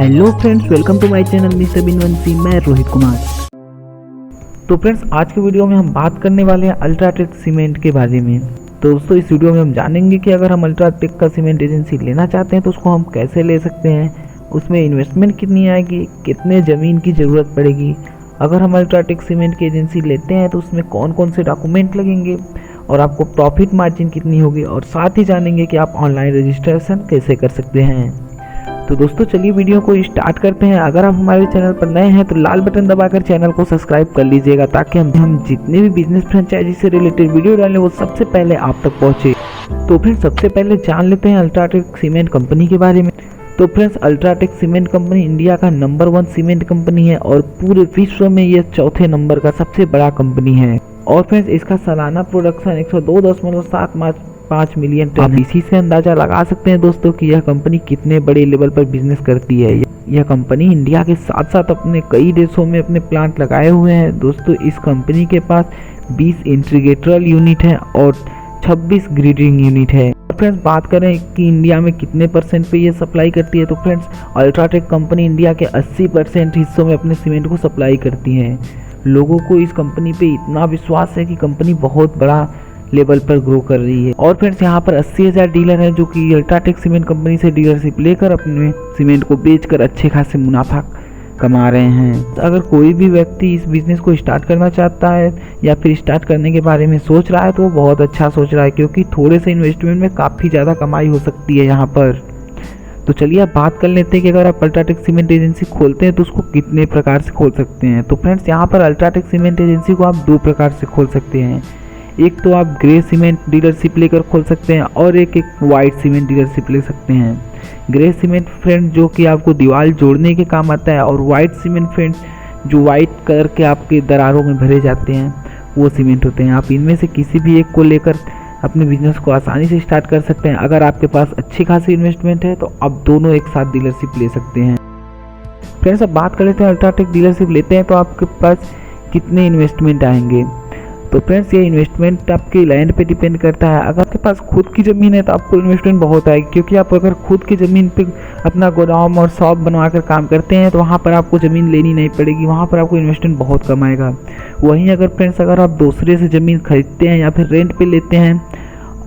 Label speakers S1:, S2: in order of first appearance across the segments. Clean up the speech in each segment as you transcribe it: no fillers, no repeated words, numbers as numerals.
S1: Hello friends, welcome to my channel mister Binvanshi. मैं रोहित कुमार। तो friends, आज के वीडियो में हम बात करने वाले हैं अल्ट्राटेक सीमेंट के बारे में। तो दोस्तों, इस वीडियो में हम जानेंगे कि अगर हम अल्ट्राटेक का सीमेंट एजेंसी लेना चाहते हैं तो उसको हम कैसे ले सकते हैं, उसमें इन्वेस्टमेंट कितनी आएगी, कितने ज़मीन की ज़रूरत पड़ेगी, अगर हम अल्ट्राटेक सीमेंट की एजेंसी लेते हैं तो उसमें कौन कौन से डॉक्यूमेंट लगेंगे और आपको प्रॉफिट मार्जिन कितनी होगी, और साथ ही जानेंगे कि आप ऑनलाइन रजिस्ट्रेशन कैसे कर सकते हैं। तो दोस्तों, चलिए वीडियो को स्टार्ट करते हैं। अगर आप हमारे चैनल पर नए हैं तो लाल बटन दबाकर चैनल को सब्सक्राइब कर लीजिएगा, ताकि हम जितने भी बिजनेस फ्रेंचाइजी से रिलेटेड वीडियो डालें वो सबसे पहले आप तक पहुंचे। तो फिर सबसे पहले जान लेते हैं अल्ट्राटेक सीमेंट कंपनी के बारे में। तो friends, UltraTech cement company India का नंबर 1 सीमेंट कंपनी है और पूरे विश्व में यह चौथे नंबर का सबसे बड़ा कंपनी है। और फ्रेंड्स, इसका सालाना प्रोडक्शन 102.75 मिलियन टन है। इसी से अंदाजा लगा सकते हैं दोस्तों कि यह कंपनी कितने बड़े लेवल पर बिजनेस करती है। यह कंपनी इंडिया के साथ साथ अपने कई देशों में अपने प्लांट लगाए हुए हैं। दोस्तों, इस कंपनी के पास 20 इंटीग्रेटेड यूनिट है और 26 ग्रेडिंग यूनिट है। फ्रेंड्स, बात करें कि इंडिया में कितने परसेंट पे ये सप्लाई करती है, तो फ्रेंड्स, अल्ट्राटेक कंपनी इंडिया के 80% हिस्सों में अपने सीमेंट को सप्लाई करती है। लोगों को इस कंपनी पे इतना विश्वास है कि कंपनी बहुत बड़ा लेवल पर ग्रो कर रही है। और फ्रेंड्स, यहाँ पर 80,000 डीलर हैं जो कि अल्ट्राटेक सीमेंट कंपनी से डीलरशिप लेकर अपने सीमेंट को बेचकर अच्छे खासे मुनाफा कमा रहे हैं। अगर कोई भी व्यक्ति इस बिज़नेस को स्टार्ट करना चाहता है या फिर स्टार्ट करने के बारे में सोच रहा है तो वो बहुत अच्छा सोच रहा है, क्योंकि थोड़े से इन्वेस्टमेंट में काफ़ी ज़्यादा कमाई हो सकती है यहाँ पर। तो चलिए अब बात कर लेते हैं कि अगर आप अल्ट्राटेक सीमेंट एजेंसी खोलते हैं तो उसको कितने प्रकार से खोल सकते हैं। तो फ्रेंड्स, यहाँ पर अल्ट्राटेक सीमेंट एजेंसी को आप 2 प्रकार से खोल सकते हैं। एक तो आप ग्रे सीमेंट डीलरशिप लेकर खोल सकते हैं और एक वाइट सीमेंट डीलरशिप ले सकते हैं। ग्रे सीमेंट फ्रेंड जो कि आपको दीवार जोड़ने के काम आता है, और वाइट सीमेंट फ्रेंड जो वाइट कलर के आपके दरारों में भरे जाते हैं वो सीमेंट होते हैं। आप इनमें से किसी भी एक को लेकर अपने बिजनेस को आसानी से स्टार्ट कर सकते हैं। अगर आपके पास अच्छी खासी इन्वेस्टमेंट है तो आप दोनों एक साथ डीलरशिप ले सकते हैं। फ्रेंड्स, अब बात कर लेते हैं अल्ट्राटेक डीलरशिप लेते हैं तो आपके पास कितने इन्वेस्टमेंट आएंगे। तो फ्रेंड्स, ये इन्वेस्टमेंट आपके लैंड पे डिपेंड करता है। अगर आपके पास खुद की ज़मीन है तो आपको इन्वेस्टमेंट बहुत आएगी, क्योंकि आप अगर खुद की ज़मीन पे अपना गोदाम और शॉप बनवा कर काम करते हैं तो वहाँ पर आपको ज़मीन लेनी नहीं पड़ेगी, वहाँ पर आपको इन्वेस्टमेंट बहुत कम आएगा। वहीं अगर फ्रेंड्स, अगर आप दूसरे से ज़मीन खरीदते हैं या फिर रेंट पे लेते हैं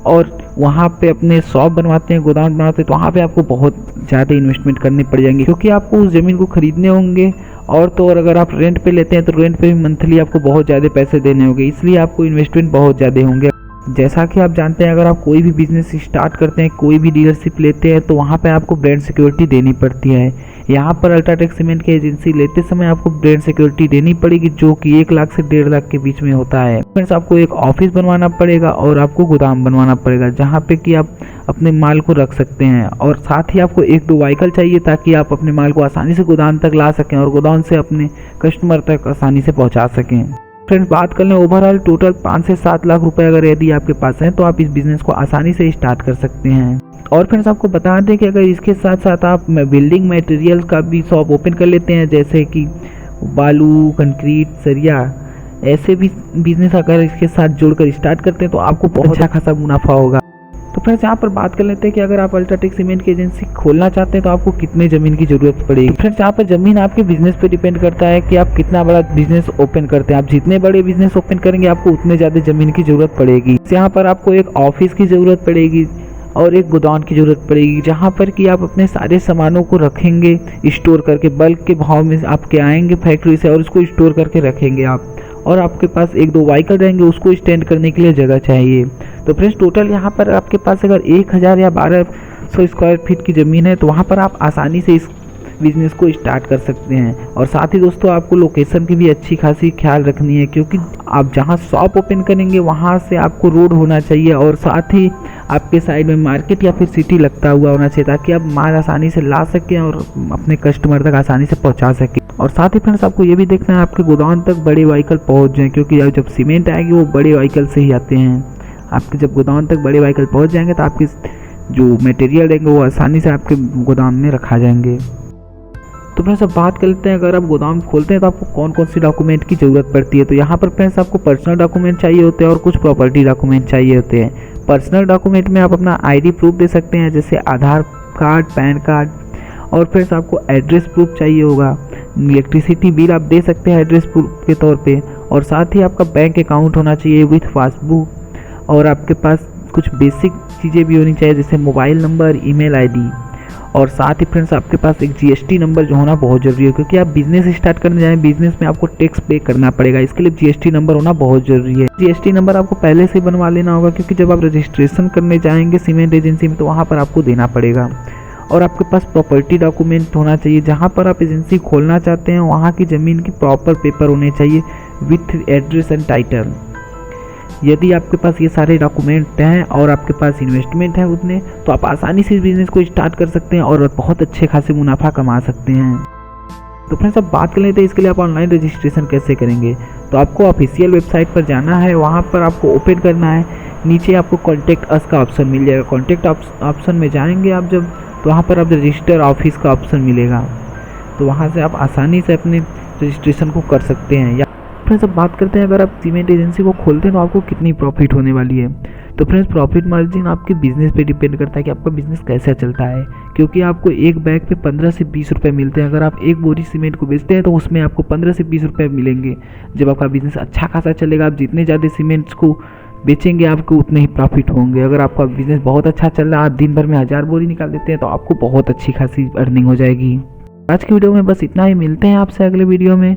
S1: और वहाँ पे अपने शॉप बनवाते हैं, गोदाम बनवाते हैं, तो वहाँ पे आपको बहुत ज़्यादा इन्वेस्टमेंट करने पड़ जाएंगे, क्योंकि आपको उस ज़मीन को खरीदने होंगे। और तो और अगर आप रेंट पे लेते हैं तो रेंट पे भी मंथली आपको बहुत ज़्यादा पैसे देने होंगे, इसलिए आपको इन्वेस्टमेंट बहुत ज़्यादा होंगे। जैसा कि आप जानते हैं, अगर आप कोई भी बिजनेस स्टार्ट करते हैं, कोई भी डीलरशिप लेते हैं, तो वहाँ पे आपको ब्रांड सिक्योरिटी देनी पड़ती है। यहाँ पर अल्ट्राटेक सीमेंट की एजेंसी लेते समय आपको ब्रांड सिक्योरिटी देनी पड़ेगी, जो कि 1 लाख से 1.5 लाख के बीच में होता है। फ्रेंड्स, आपको एक ऑफिस बनवाना पड़ेगा और आपको गोदाम बनवाना पड़ेगा, जहाँ पे कि आप अपने माल को रख सकते हैं। और साथ ही आपको 1-2 व्हीकल चाहिए, ताकि आप अपने माल को आसानी से गोदाम तक ला सकें और गोदाम से अपने कस्टमर तक आसानी से पहुँचा सकें। फ्रेंड्स, बात कर लें ओवरऑल टोटल 5 से 7 लाख रुपए अगर यदि आपके पास है तो आप इस बिज़नेस को आसानी से स्टार्ट कर सकते हैं। और फ्रेंड्स, आपको बता दें कि अगर इसके साथ साथ आप बिल्डिंग मटेरियल का भी शॉप ओपन कर लेते हैं, जैसे कि बालू, कंक्रीट, सरिया, ऐसे भी बिजनेस अगर इसके साथ जोड़कर स्टार्ट करते हैं तो आपको बहुत अच्छा खासा मुनाफा होगा। तो फ्रेंड्स, यहाँ पर बात कर लेते हैं कि अगर आप अल्ट्राटेक सीमेंट की एजेंसी खोलना चाहते हैं तो आपको कितने ज़मीन की ज़रूरत पड़ेगी। फ्रेंड्स, यहाँ पर ज़मीन आपके बिजनेस पे डिपेंड करता है कि आप कितना बड़ा बिजनेस ओपन करते हैं। आप जितने बड़े बिजनेस ओपन करेंगे आपको उतने ज़्यादा ज़मीन की ज़रूरत पड़ेगी। यहाँ पर आपको एक ऑफिस की ज़रूरत पड़ेगी और एक गोदाम की ज़रूरत पड़ेगी, जहाँ पर कि आप अपने सारे सामानों को रखेंगे स्टोर करके। बल्क के भाव में आपके आएंगे फैक्ट्री से और उसको स्टोर करके रखेंगे आप। और आपके पास 1-2 व्हीकल रहेंगे, उसको स्टैंड करने के लिए जगह चाहिए। तो फ्रेंड्स, टोटल यहाँ पर आपके पास अगर 1000 या 1200 स्क्वायर फीट की ज़मीन है तो वहाँ पर आप आसानी से इस बिज़नेस को स्टार्ट कर सकते हैं। और साथ ही दोस्तों, आपको लोकेशन की भी अच्छी खासी ख्याल रखनी है, क्योंकि आप जहाँ शॉप ओपन करेंगे वहाँ से आपको रोड होना चाहिए और साथ ही आपके साइड में मार्केट या फिर सिटी लगता हुआ होना चाहिए, ताकि आप माल आसानी से ला सकें और अपने कस्टमर तक आसानी से पहुंचा सकें। और साथ ही फ्रेंड्स, आपको ये भी देखना है आपके गोदाम तक बड़े व्हीकल पहुंच जाएं, क्योंकि जब सीमेंट आएगी वो बड़े व्हीकल से ही आते हैं। आपके जब गोदाम तक बड़े व्हीकल पहुंच जाएंगे तो आपके जो मटेरियल रहेंगे वो आसानी से आपके गोदाम में रखा जाएंगे। तो फ्रेंड्स, अब बात कर लेते हैं अगर आप गोदाम खोलते हैं तो आपको कौन कौन सी डॉक्यूमेंट की ज़रूरत पड़ती है। तो यहाँ पर फ्रेंड्स, आपको पर्सनल डॉक्यूमेंट चाहिए होते हैं और कुछ प्रॉपर्टी डॉक्यूमेंट चाहिए होते हैं। पर्सनल डॉक्यूमेंट में आप अपना आईडी प्रूफ दे सकते हैं, जैसे आधार कार्ड, पैन कार्ड, और फ्रेंड्स आपको एड्रेस प्रूफ चाहिए होगा, इलेक्ट्रिसिटी बिल आप दे सकते हैं एड्रेस प्रूफ के तौर पे, और साथ ही आपका बैंक अकाउंट होना चाहिए विथ पासबुक, और आपके पास कुछ बेसिक चीज़ें भी होनी चाहिए जैसे मोबाइल नंबर, ईमेल आईडी, और साथ ही फ्रेंड्स आपके पास एक जीएसटी नंबर जो होना बहुत ज़रूरी है, क्योंकि आप बिज़नेस स्टार्ट करने जाएं, बिज़नेस में आपको टैक्स पे करना पड़ेगा, इसके लिए जीएसटी नंबर होना बहुत ज़रूरी है। जीएसटी नंबर आपको पहले से बनवा लेना होगा, क्योंकि जब आप रजिस्ट्रेशन करने जाएंगे सीमेंट एजेंसी में तो वहाँ पर आपको देना पड़ेगा। और आपके पास प्रॉपर्टी डॉक्यूमेंट होना चाहिए, जहाँ पर आप एजेंसी खोलना चाहते हैं वहाँ की ज़मीन की प्रॉपर पेपर होने चाहिए विथ एड्रेस एंड टाइटल। यदि आपके पास ये सारे डॉक्यूमेंट हैं और आपके पास इन्वेस्टमेंट है उतने, तो आप आसानी से इस बिज़नेस को स्टार्ट कर सकते हैं और बहुत अच्छे खासे मुनाफा कमा सकते हैं। तो फ्रेंड्स अब बात कर लेते हैं इसके लिए आप ऑनलाइन रजिस्ट्रेशन कैसे करेंगे। तो आपको ऑफिशियल वेबसाइट पर जाना है, वहाँ पर आपको ओपन करना है, नीचे आपको कॉन्टैक्ट अस का ऑप्शन मिल जाएगा। कॉन्टैक्ट ऑप्शन में जाएंगे आप जब, तो वहाँ पर आप रजिस्टर ऑफिस का ऑप्शन मिलेगा, तो वहाँ से आप आसानी से अपने रजिस्ट्रेशन को कर सकते हैं। या फ्रेंड्स अब बात करते हैं अगर आप सीमेंट एजेंसी को खोलते हैं तो आपको कितनी प्रॉफिट होने वाली है। तो फ्रेंड्स प्रॉफिट मार्जिन आपके बिज़नेस पे डिपेंड करता है कि आपका बिज़नेस कैसा चलता है, क्योंकि आपको एक बैग पे 15 से 20 रुपये मिलते हैं। अगर आप एक बोरी सीमेंट को बेचते हैं तो उसमें आपको 15 से 20 रुपये मिलेंगे। जब आपका बिज़नेस अच्छा खासा चलेगा, आप जितने ज़्यादा सीमेंट्स को बेचेंगे आपको उतने ही प्रॉफिट होंगे। अगर आपका बिज़नेस बहुत अच्छा चल रहा है, आप दिन भर में 1000 बोरी निकाल देते हैं, तो आपको बहुत अच्छी खासी अर्निंग हो जाएगी। आज की वीडियो में बस इतना ही, मिलते हैं आपसे अगले वीडियो में।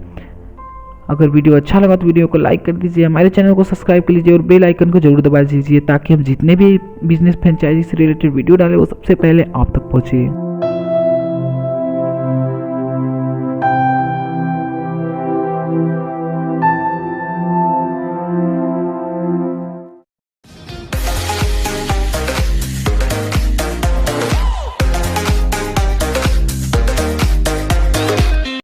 S1: अगर वीडियो अच्छा लगा तो वीडियो को लाइक कर दीजिए, हमारे चैनल को सब्सक्राइब कर लीजिए और बेल आइकन को जरूर दबा दीजिए, ताकि हम जितने भी बिजनेस फ्रेंचाइजी से रिलेटेड वीडियो डालें वो सबसे पहले आप तक पहुँचे।